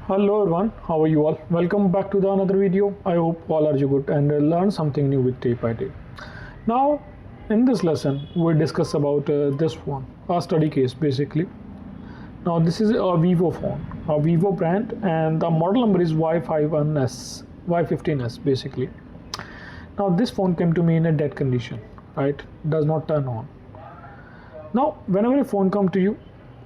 Hello everyone, how are you all? Welcome back to the another video. I hope all are you good and learn something new with day by day. Now in this lesson we discuss about this one, a study case basically. Now this is a Vivo phone, a Vivo brand, and the model number is Y15S basically. Now this phone came to me in a dead condition, right? Does not turn on. Now whenever a phone come to you,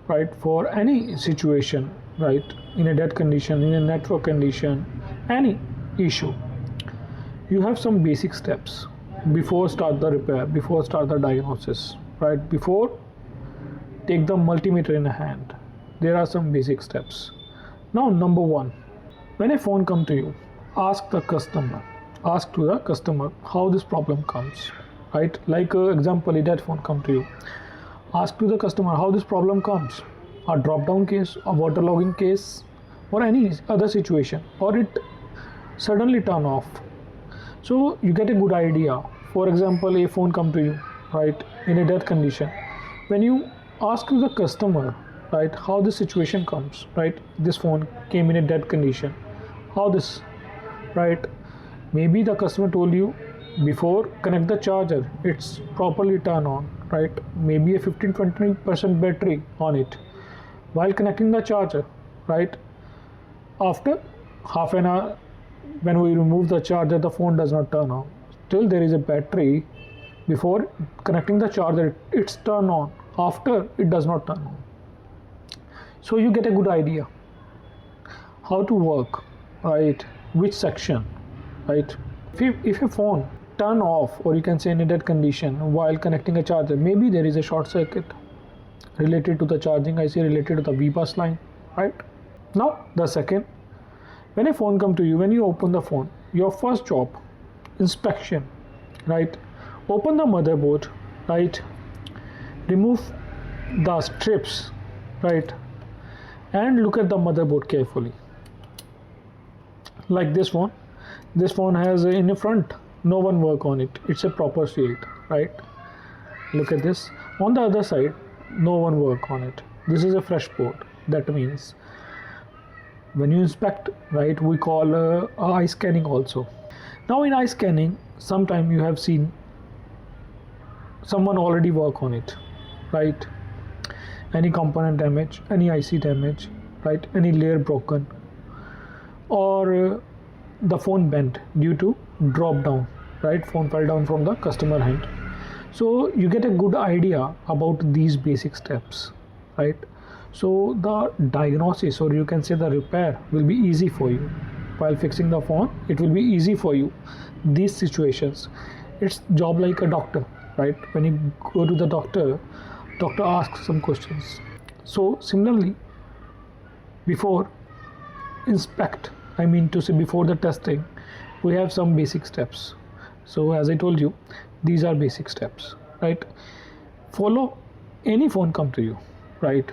right, for any situation, right, in a dead condition, in a network condition, any issue, you have some basic steps before start the repair, before start the diagnosis, right? Before take the multimeter in a hand, there are some basic steps. Now number one, when a phone come to you, ask to the customer how this problem comes, right? Like example, a dead phone come to you, ask to the customer how this problem comes, a drop down case, a waterlogging case, or any other situation, or it suddenly turn off. So you get a good idea. For example, a phone come to you, right, in a dead condition. When you ask to the customer, right, how this situation comes, right, this phone came in a dead condition, how this, right, maybe the customer told you before connect the charger, it's properly turn on, right, maybe a 15-20% battery on it. While connecting the charger, right, after half an hour, when we remove the charger, the phone does not turn on. Still there is a battery. Before connecting the charger, it's turned on. After, it does not turn on. So you get a good idea how to work, right, which section, right. If a phone turn off, or you can say in a dead condition while connecting a charger, maybe there is a short circuit related to the charging IC, related to the V-bus line, right? Now the second, when a phone come to you, when you open the phone, your first job, inspection, right? Open the motherboard, right? Remove the strips, right? And look at the motherboard carefully. Like this one has in the front no one work on it, it's a proper shield, right? Look at this. On the other side, no one work on it. This is a fresh board. That means when you inspect, right, we call eye scanning also. Now in eye scanning, sometime you have seen someone already work on it, right? Any component damage, any IC damage, right, any layer broken, or the phone bent due to drop down, right, phone fell down from the customer hand. So you get a good idea about these basic steps, right? So the diagnosis, or you can say the repair, will be easy for you. While fixing the phone, it will be easy for you. These situations, it's job like a doctor, right? When you go to the doctor asks some questions. So similarly, before inspect, I mean to say before the testing, we have some basic steps. So as I told you, these are basic steps, right? Follow any phone come to you, right?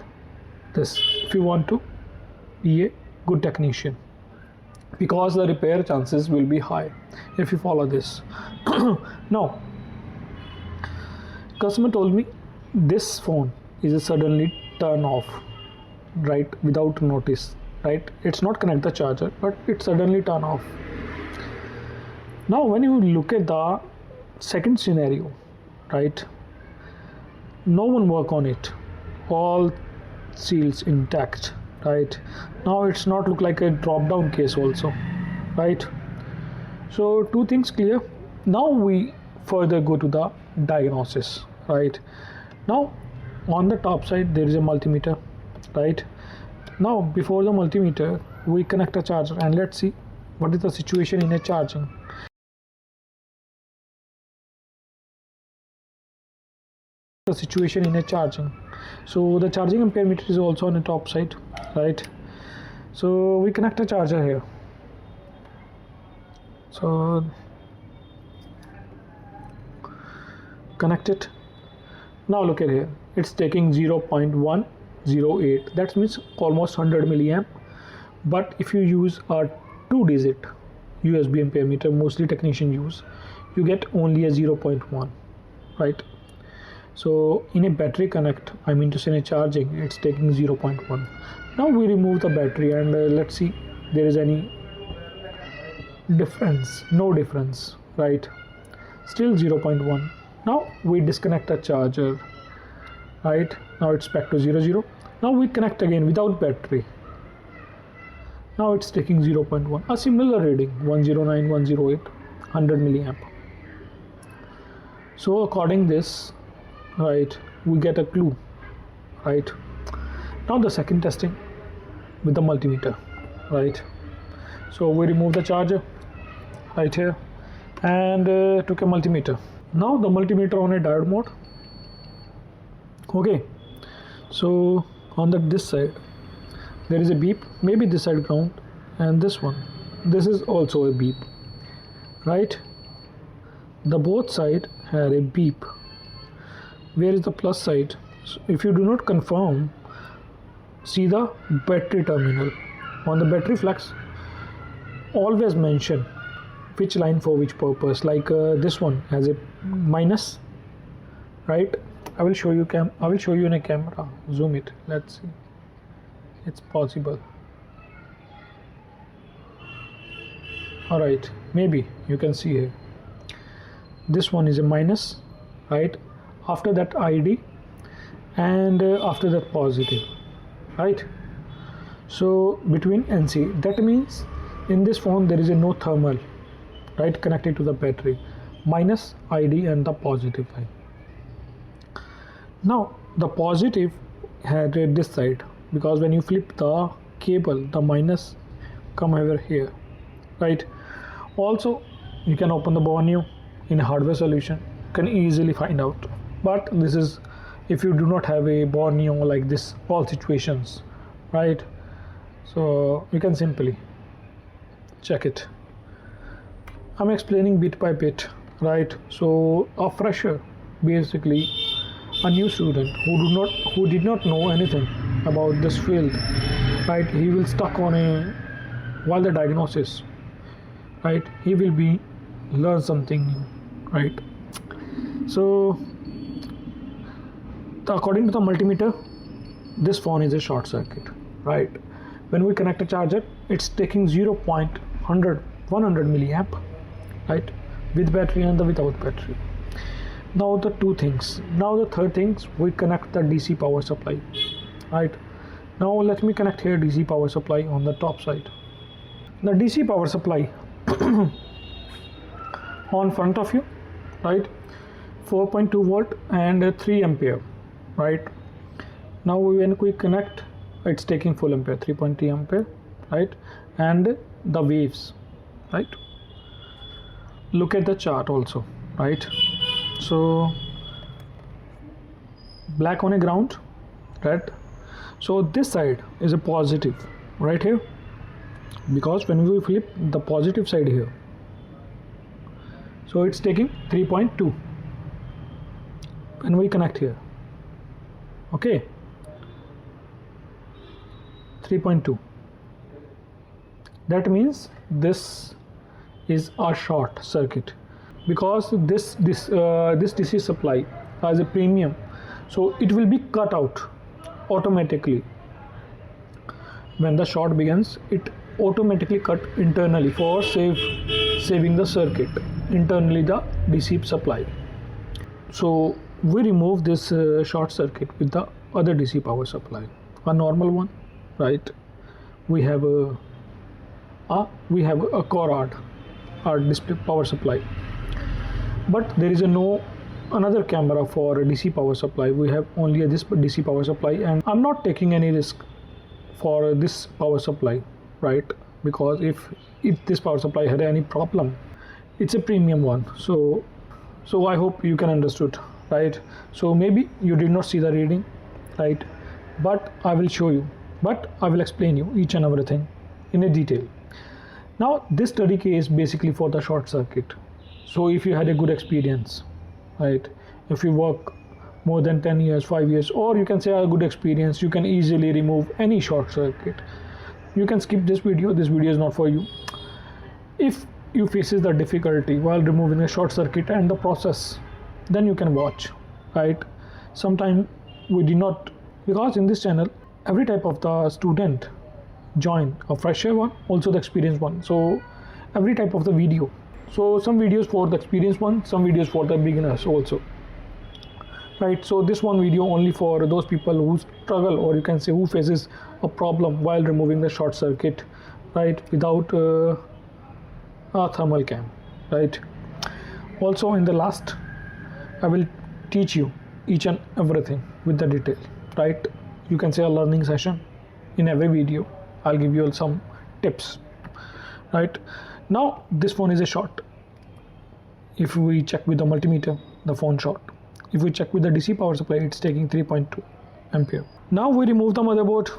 This, if you want to be a good technician, because the repair chances will be high if you follow this. Now, customer told me this phone is suddenly turn off, right, without notice, right? It's not connect the charger, but it suddenly turn off. Now when you look at the second scenario, right, no one work on it, all seals intact, right? Now it's not look like a drop down case also, right? So two things clear. Now we further go to the diagnosis, right? Now on the top side there is a multimeter, right? Now before the multimeter we connect a charger, and let's see what is the situation in a charging. The situation in a charging. So the charging ampere meter is also on the top side, right? So we connect a charger here. So connect it. Now look at here, it's taking 0.108, that means almost 100 milliamp. But if you use a 2-digit USB ampere meter, mostly technician use, you get only a 0.1, right? So in a battery connect, I mean to say in a charging, it's taking 0.1. Now we remove the battery and let's see there is any difference. No difference, right? Still 0.1. Now we disconnect the charger, right? Now it's back to 0. Now we connect again without battery. Now it's taking 0.1. A similar reading, 109, 108, 100 milliamp. So according this, right, we get a clue, right? Now the second testing with the multimeter, right? So we remove the charger right here and took a multimeter. Now the multimeter on a diode mode. Okay, so on this side there is a beep, maybe this side ground, and this one, this is also a beep, right? The both side have a beep. Where is the plus side? So if you do not confirm, see the battery terminal. On the battery flex, always mention which line for which purpose. Like this one has a minus, right? I will show you in a camera. Zoom it. Let's see. It's possible. All right. Maybe you can see here. This one is a minus, right? After that ID, and after that positive, right? So between NC, that means in this phone there is a no thermal, right, connected to the battery, minus ID and the positive line. Now the positive had this side, because when you flip the cable, the minus come over here, right? Also you can open the Borneo in a hardware solution, can easily find out. But this is if you do not have a Borneo like this, all situations, right? So you can simply check it. I'm explaining bit by bit, right? So a fresher, basically a new student who did not know anything about this field, right? He will stuck on while the diagnosis, right? He will be learn something new, right? So according to the multimeter, this phone is a short circuit, right? When we connect a charger, it's taking 100 milliamp, right, with battery and without battery. Now the two things. Now the third things, we connect the DC power supply, right? Now let me connect here DC power supply on the top side. The DC power supply on front of you, right, 4.2 volt and 3 ampere, right? Now when we connect, it's taking full ampere, 3.3 ampere, right? And the waves, right? Look at the chart also, right? So black on a ground, red. So this side is a positive right here, because when we flip the positive side here, so it's taking 3.2 when we connect here, okay, 3.2. That means this is a short circuit, because this DC supply has a premium, so it will be cut out automatically. When the short begins, it automatically cut internally for saving the circuit internally, the DC supply. So we remove this short circuit with the other DC power supply, a normal one, right? We have a core rod display power supply, but there is another camera for a DC power supply. We have only this DC power supply, and I'm not taking any risk for this power supply, right? Because if this power supply had any problem, it's a premium one. So I hope you can understood, right? So maybe you did not see the reading, right? But I will show you, but I will explain you each and everything in a detail. Now this study case basically for the short circuit. So if you had a good experience, right, if you work more than 10 years, 5 years, or you can say a good experience, you can easily remove any short circuit. You can skip this video. This video is not for you. If you faces the difficulty while removing a short circuit and the process, then you can watch, right? Sometimes we did not, because in this channel every type of the student join, a fresher one, also the experienced one. So every type of the video. So some videos for the experienced one, some videos for the beginners also. Right, so this one video only for those people who struggle, or you can say who faces a problem while removing the short circuit, right, without a thermal cam, right. Also in the last I will teach you each and everything with the detail, right. You can say a learning session. In every video I'll give you some tips, right. Now this phone is a short. If we check with the multimeter, the phone short. If we check with the DC power supply, it's taking 3.2 ampere. Now we remove the motherboard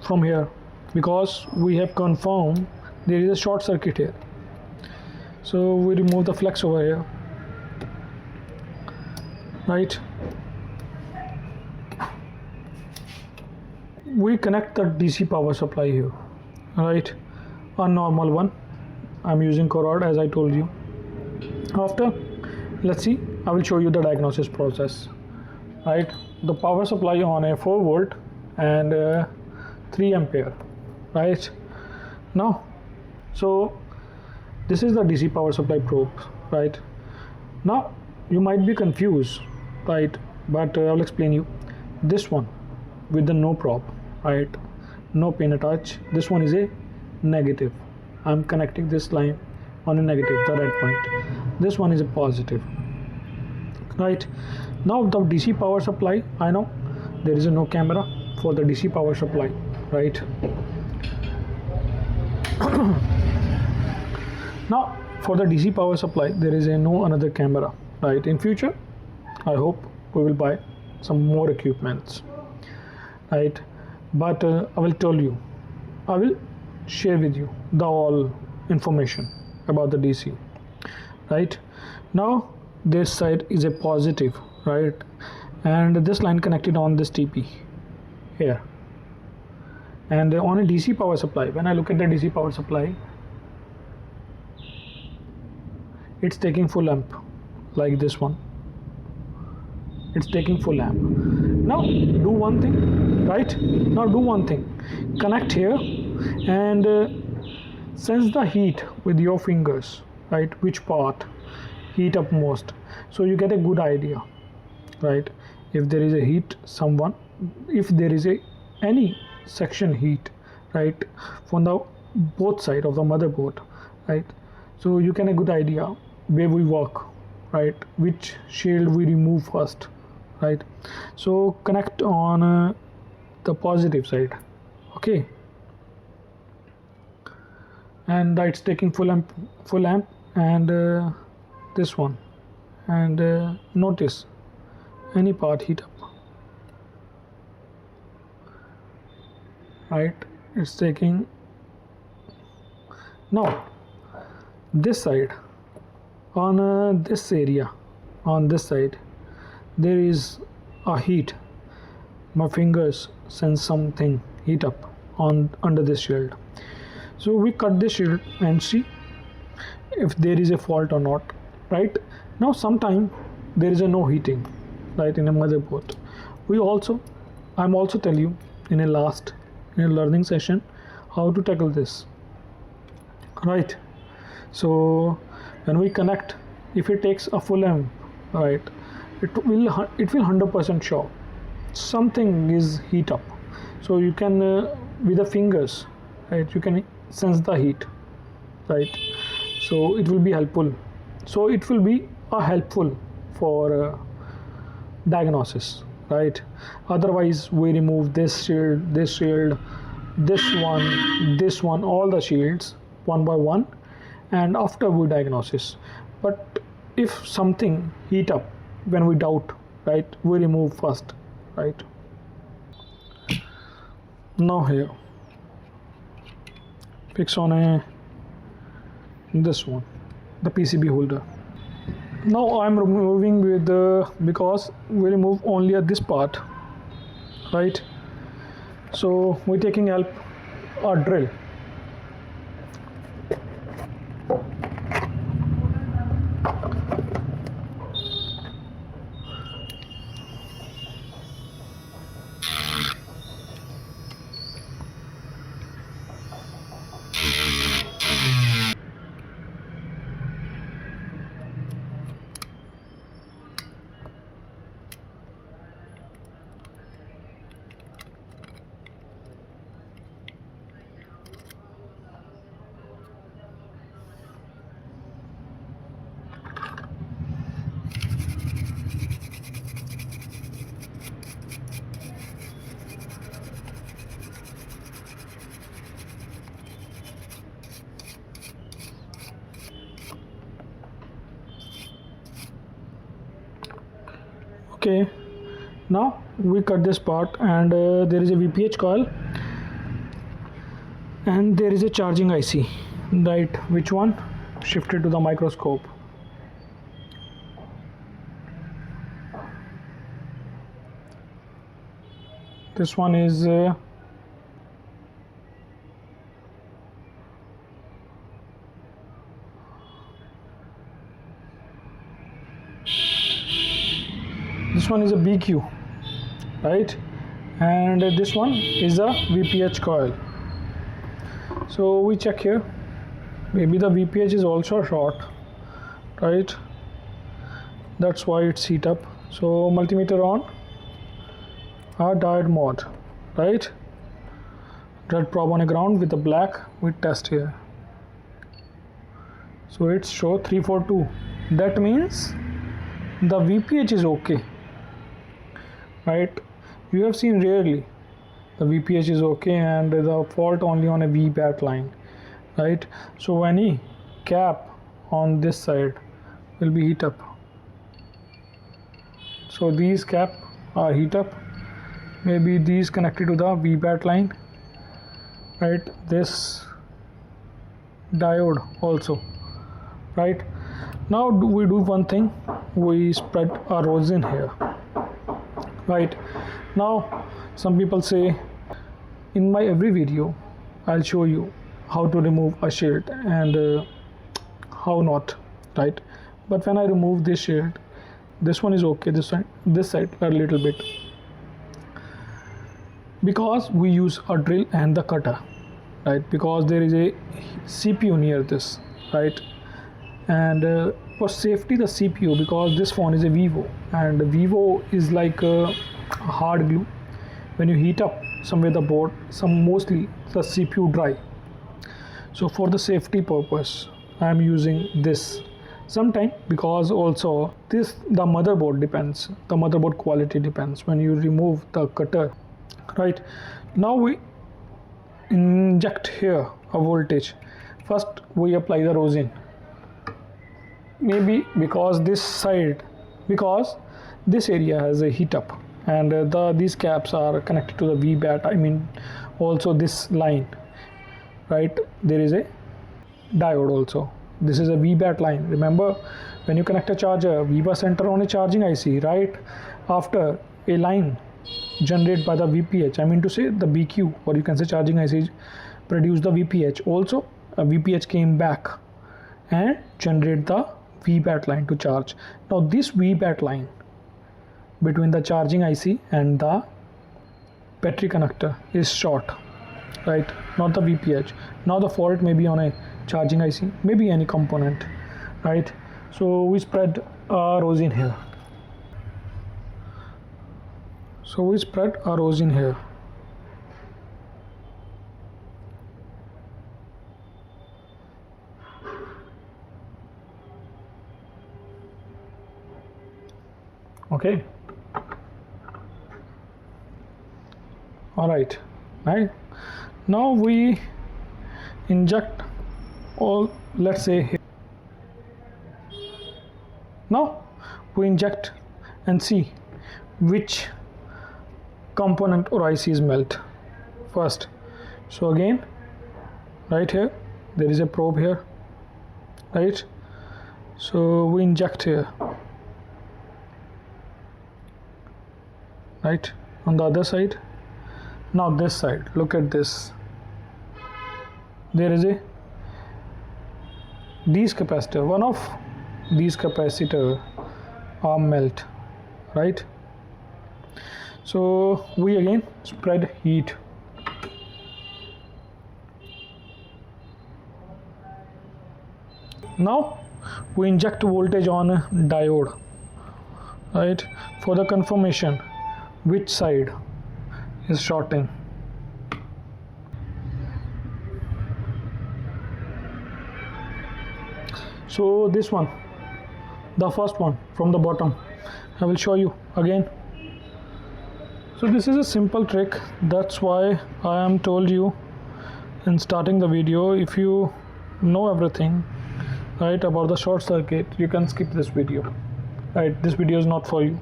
from here because we have confirmed there is a short circuit here. So we remove the flex over here, right. We connect the DC power supply here, right, a normal one. I'm using Corod as I told you. After, let's see, I will show you the diagnosis process, right. The power supply on a 4 volt and 3 ampere, right. Now, so this is the DC power supply probe, right. Now you might be confused, right, but I will explain you. This one with the no probe, right, no pin attached. This one is a negative. I'm connecting this line on a negative, the red point. This one is a positive, right. Now the DC power supply, I know there is no camera for the DC power supply, right. Now for the DC power supply there is no another camera, right. In future I hope we will buy some more equipments, right. But I will tell you, I will share with you the all information about the DC, right. Now this side is a positive, right, and this line connected on this TP here, and on a DC power supply, when I look at the DC power supply, it's taking full amp, like this one, it's taking full amp. Now do one thing, right, now do one thing, connect here and sense the heat with your fingers, right, which part heat up most, so you get a good idea, right. If there is a heat if there is any section heat, right, from the both side of the motherboard, right, so you can a good idea where we work, right, which shield we remove first, right. So connect on the positive side, okay, and it's taking full amp, and this one, and notice any part heat up, right, it's taking. Now this side, on this area, on this side there is a heat. My fingers sense something heat up on under this shield, so we cut this shield and see if there is a fault or not, right. Now sometime there is a no heating, right, in a motherboard. I'm also tell you in a learning session how to tackle this, right. So when we connect, if it takes a full amp, right, it will 100% sure something is heat up. So you can with the fingers, right, you can sense the heat, right. So it will be helpful. So it will be helpful for diagnosis, right. Otherwise we remove this shield, this one, all the shields one by one, and after we diagnosis. But if something heat up when we doubt, right, we remove first, right. Now here fix on this one, the PCB holder. Now I'm removing with because we remove only at this part, right. So we're taking help a drill. Okay, now we cut this part, and there is a VPH coil and there is a charging IC, right? Which one? Shifted to the microscope. This one is this one is a BQ, right? And this one is a VPH coil. So we check here, maybe the VPH is also short, right? That's why it's heat up. So multimeter on, our diode mode, right? Red probe on a ground with the black, we test here. So it's show 342. That means the VPH is okay, right? You have seen rarely the VPH is okay and the fault only on a VBAT line, right? So any cap on this side will be heat up. So these cap are heat up. Maybe these connected to the VBAT line, right? This diode also, right? Now we do one thing, we spread our rosin here, right? Now some people say, in my every video I'll show you how to remove a shield and how not, right? But when I remove this shield, this one is okay, this side a little bit, because we use a drill and the cutter, right? Because there is a CPU near this, right? And for safety, the CPU, because this phone is a Vivo, and Vivo is like a hard glue. When you heat up somewhere the board, mostly the CPU dry. So for the safety purpose, I am using this. Sometime, because also the motherboard depends, the motherboard quality depends when you remove the cutter, right? Now we inject here a voltage. First we apply the rosin, maybe because this area has a heat up, and these caps are connected to the VBAT, I mean also this line, right? There is a diode also. This is a VBAT line. Remember, when you connect a charger, VBAT center on a charging IC, right? After a line generated by the VPH, I mean to say the BQ, or you can say charging IC produce the VPH. Also a VPH came back and generate the VBAT line to charge. Now this VBAT line between the charging IC and the battery connector is short, right? Not the VPH. Now the fault may be on a charging IC, maybe any component, right? So we spread rosin here. Okay. All right. Now we inject all, let's say here. Now we inject and see which component or IC is melt first. So again, right here there is a probe here, right? So we inject here, right? On the other side. Now this side, look at this, there is these capacitor, one of these capacitor are melt, right? So we again spread heat. Now we inject voltage on a diode, right? For the confirmation which side is shorting. So this one, the first one from the bottom, I will show you again. So this is a simple trick, that's why I am told you in starting the video. If you know everything, right, about the short circuit, you can skip this video, right? This video is not for you.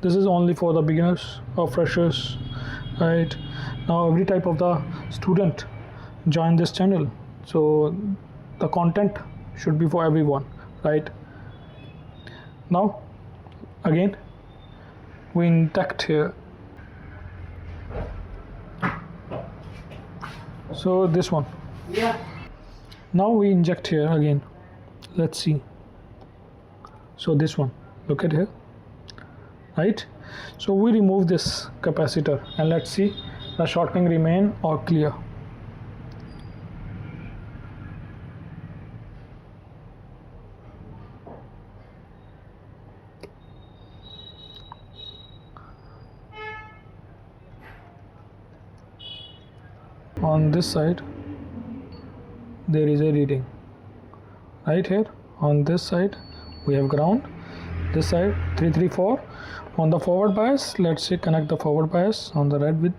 this is only for the beginners or freshers, right? Now every type of the student join this channel, so the content should be for everyone, right? Now again we inject here, so this one, now we inject here again. Let's see. So this one, look at here, right? So we remove this capacitor and let's see the shorting remain or clear. On this side there is a reading, right? Here on this side we have ground, this side 334. On the forward bias, let's say connect the forward bias on the red with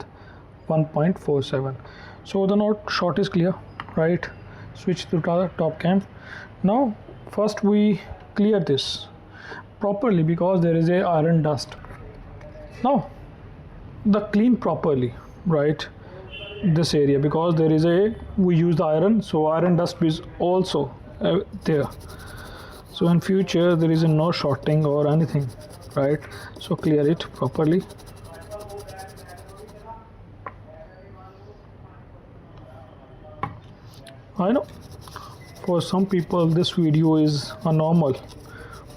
1.47. so the node short is clear, right? Switch to top cam. Now first we clear this properly because there is a iron dust. Now the clean properly, right, this area, because there is a, we use the iron, so iron dust is also there, so in future there is no shorting or anything, right? So clear it properly. I know for some people this video is a normal,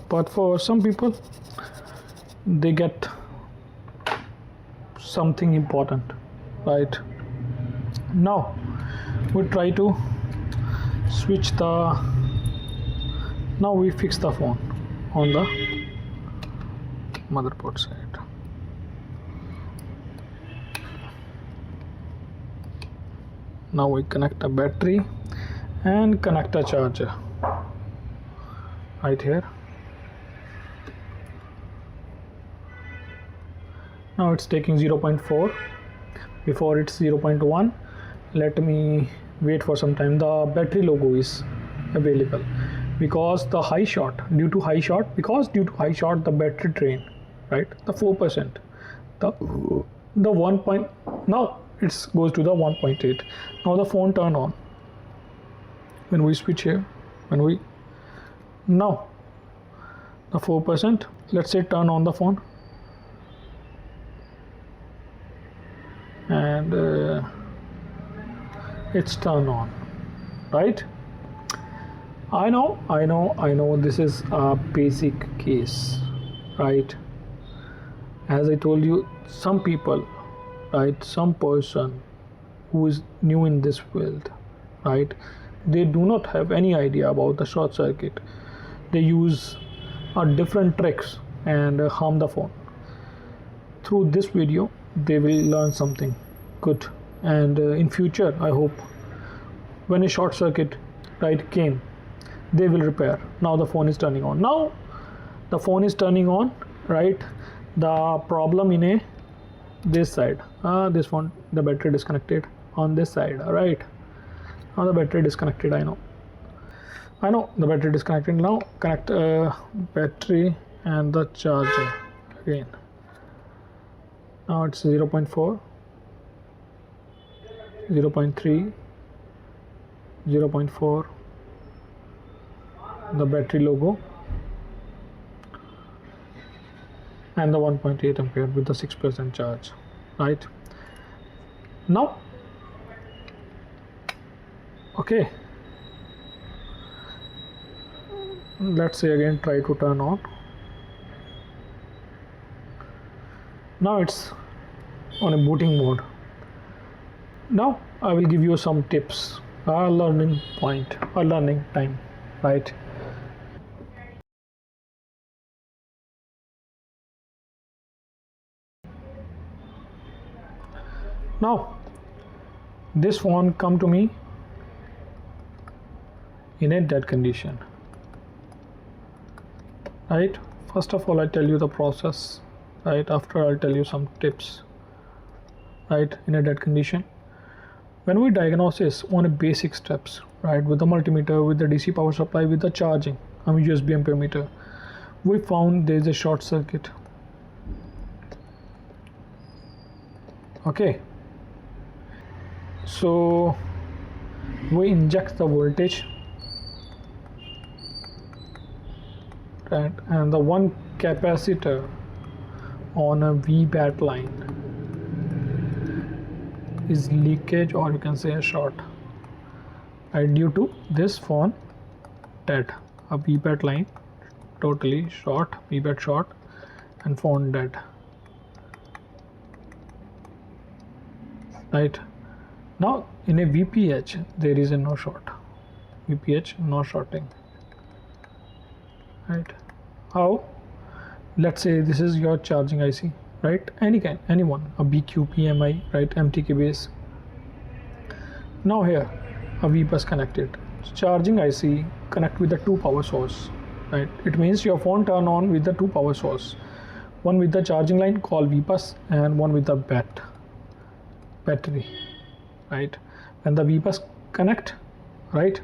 but for some people they get something important, right? Now we try to switch the, now we fix the phone on the motherboard side. Now we connect a battery and connect a charger right here. Now it's taking 0.4, before it's 0.1. Let me wait for some time. The battery logo is available because the high short, due to high short the battery drain, right, the 4%, the 1 point, now it goes to the 1.8. now the phone turn on when we switch here, when we, now the 4%, let's say turn on the phone, and it's turned on, right? I know this is a basic case, right? As I told you, some people, right, some person who is new in this field, right, they do not have any idea about the short circuit. They use different tricks and harm the phone. Through this video they will learn something good, and in future I hope when a short circuit, right, came, they will repair. Now the phone is turning on, now the phone is turning on, right? The problem in a this side, this one, the battery disconnected on this side, right? Now the battery disconnected. I know the battery disconnected. Now connect battery and the charger again. Now it's 0.4, 0.3, 0.4, the battery logo, and the 1.8 ampere with the 6% charge, right? Now okay, let's say again try to turn on. Now it's on a booting mode. Now I will give you some tips, a learning point or learning time, right? Now this phone come to me in a dead condition, right? First of all I tell you the process, right? After I'll tell you some tips, right? In a dead condition, when we diagnose on a basic steps, right, with the multimeter, with the DC power supply, with the charging, USB ampere meter, we found there is a short circuit, Okay, so we inject the voltage, right, and the one capacitor on a VBAT line is leakage, or you can say a short, right, due to this phone dead, a VBAT line totally short, VBAT short, and phone dead, right. Now in a VPH there is a no short, VPH no shorting, right. How? Let's say this is your charging IC, right, anyone, a BQ, PMI, right, MTK base. Now here a V bus connected, so charging IC connect with the two power source, right. It means your phone turn on with the two power source, one with the charging line called V bus and one with the battery, right. When the V bus connect, right,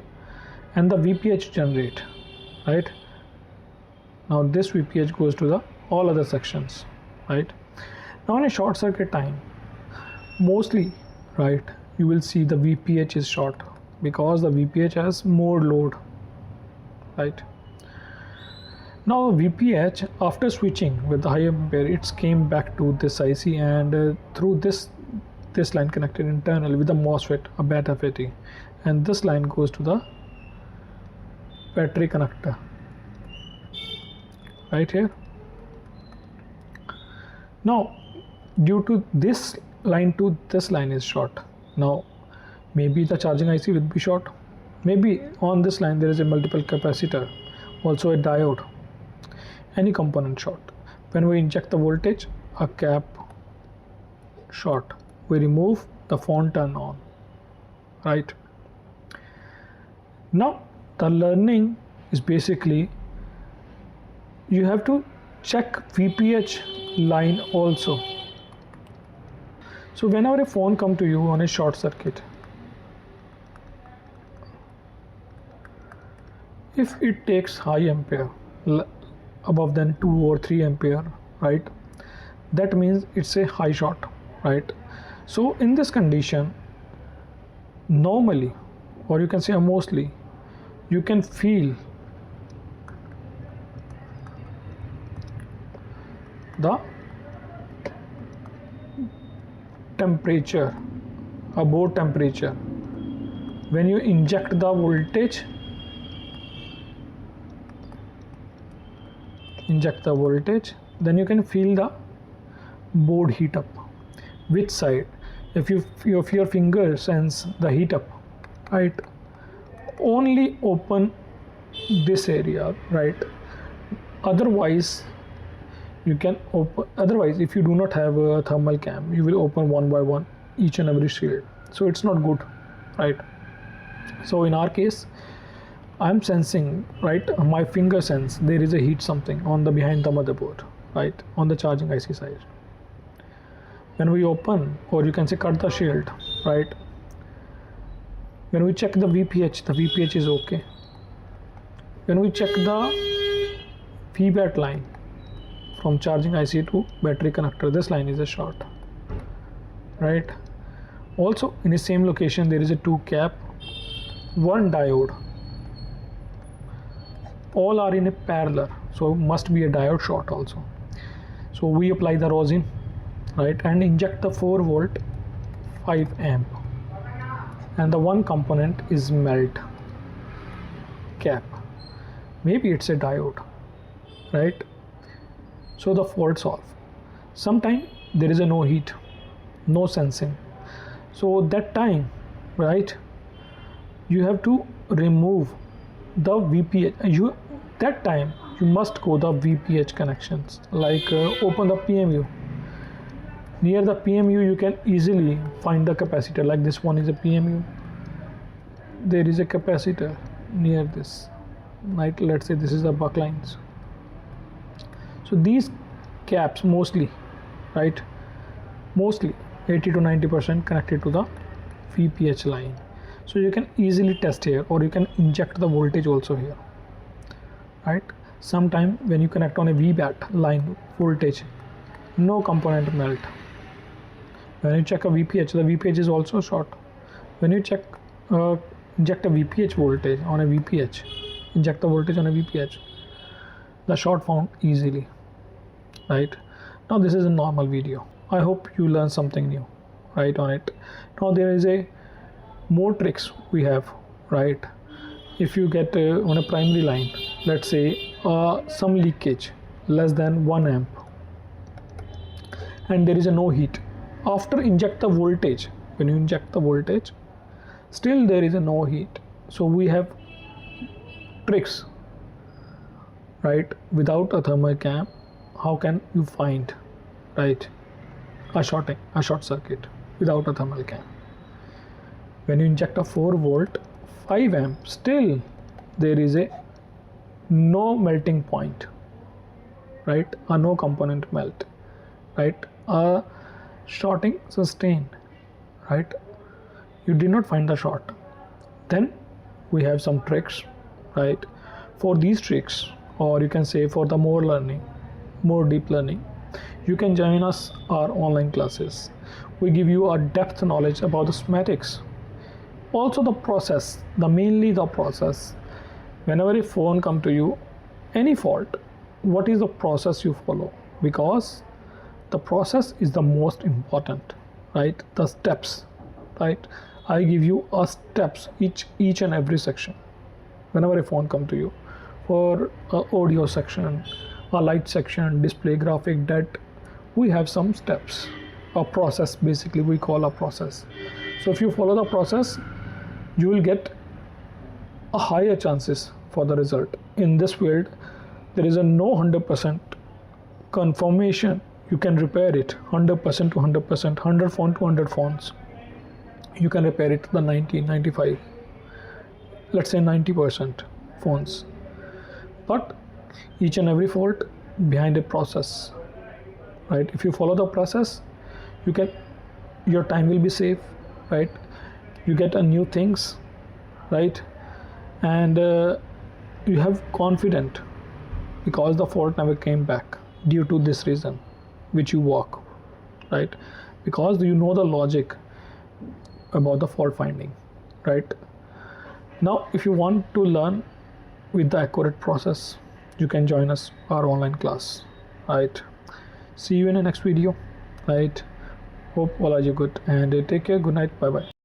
and the VPH generate, right. Now this VPH goes to the all other sections, right. Now in a short circuit time, mostly, right, you will see the VPH is short because the VPH has more load, right. Now VPH, after switching with the high ampere, it came back to this IC, and through this line connected internally with the MOSFET, a beta FET, and this line goes to the battery connector right here. Now due to this line to this line is short, now maybe the charging IC will be short, maybe on this line there is a multiple capacitor, also a diode, any component short. When we inject the voltage, a cap short, we remove, the phone turn on, right. Now the learning is basically you have to check VPH line also. So whenever a phone come to you on a short circuit, if it takes high ampere, above than 2 or 3 ampere, right, that means it's a high short, right. So in this condition, normally, or you can say mostly, you can feel the temperature, a board temperature, when you inject the voltage, then you can feel the board heat up. Which side? If your finger sense the heat up, right, only open this area, right, otherwise you can open, otherwise if you do not have a thermal cam, you will open one by one each and every shield, so it's not good, right. So in our case, I'm sensing, right, my finger sense there is a heat something on the behind the motherboard, right, on the charging IC side. When we open, or you can say cut the shield, right, when we check the VPH is okay. When we check the VBAT line from charging IC to battery connector, this line is a short, right. Also in the same location there is a 2 cap, 1 diode, all are in a parallel, so must be a diode short also. So we apply the rosin, right, and inject the 4 volt 5 amp, and the one component is melt cap, maybe it's a diode, right. So the fault solve. Sometime there is a no heat, no sensing, so that time, right, you have to remove the VPH. That time you must go the VPH connections, like open the PMU. Near the PMU you can easily find the capacitor, like this one is a PMU, there is a capacitor near this, right, let's say this is the buck lines. So these caps mostly, right, mostly 80 to 90% connected to the VPH line, so you can easily test here, or you can inject the voltage also here, right. Sometime when you connect on a VBAT line voltage, no component melt, When you check a VPH, the VPH is also short. When you check inject a VPH voltage on a VPH, inject the voltage on a VPH, the short found easily, right? Now this is a normal video. I hope you learn something new, right, on it. Now there is a more tricks we have, right? If you get on a primary line, let's say some leakage less than 1 amp, and there is a no heat. After inject the voltage, when you inject the voltage, still there is a no heat. So we have tricks, right? Without a thermal cam, how can you find, right, a short circuit without a thermal cam? When you inject a 4 volt 5 amp, still there is a no melting point, right? A no component melt, right? A shorting sustain, right? You did not find the short. Then we have some tricks, right? For these tricks, or you can say for the more learning, more deep learning, you can join us our online classes. We give you a depth knowledge about the schematics, also the process, mainly the process. Whenever a phone come to you, any fault, what is the process you follow? Because the process is the most important, right? The steps, right? I give you a steps each and every section. Whenever a phone come to you, for audio section, a light section, display, graphic, that we have some steps, a process, basically we call a process. So if you follow the process, you will get a higher chances for the result. In this field, there is a no 100% confirmation. You can repair it 100% to 100%, 100 font to 100 fonts. You can repair it to the 90, 95, let's say 90% fonts. But each and every fault behind a process, right? If you follow the process, you can, your time will be safe, right? You get a new things, right? And you have confident, because the fault never came back due to this reason which you walk, right? Because you know the logic about the fault finding, right? Now if you want to learn with the accurate process, you can join us our online class, right? See you in the next video, right? Hope all are you good, and take care. Good night. Bye bye.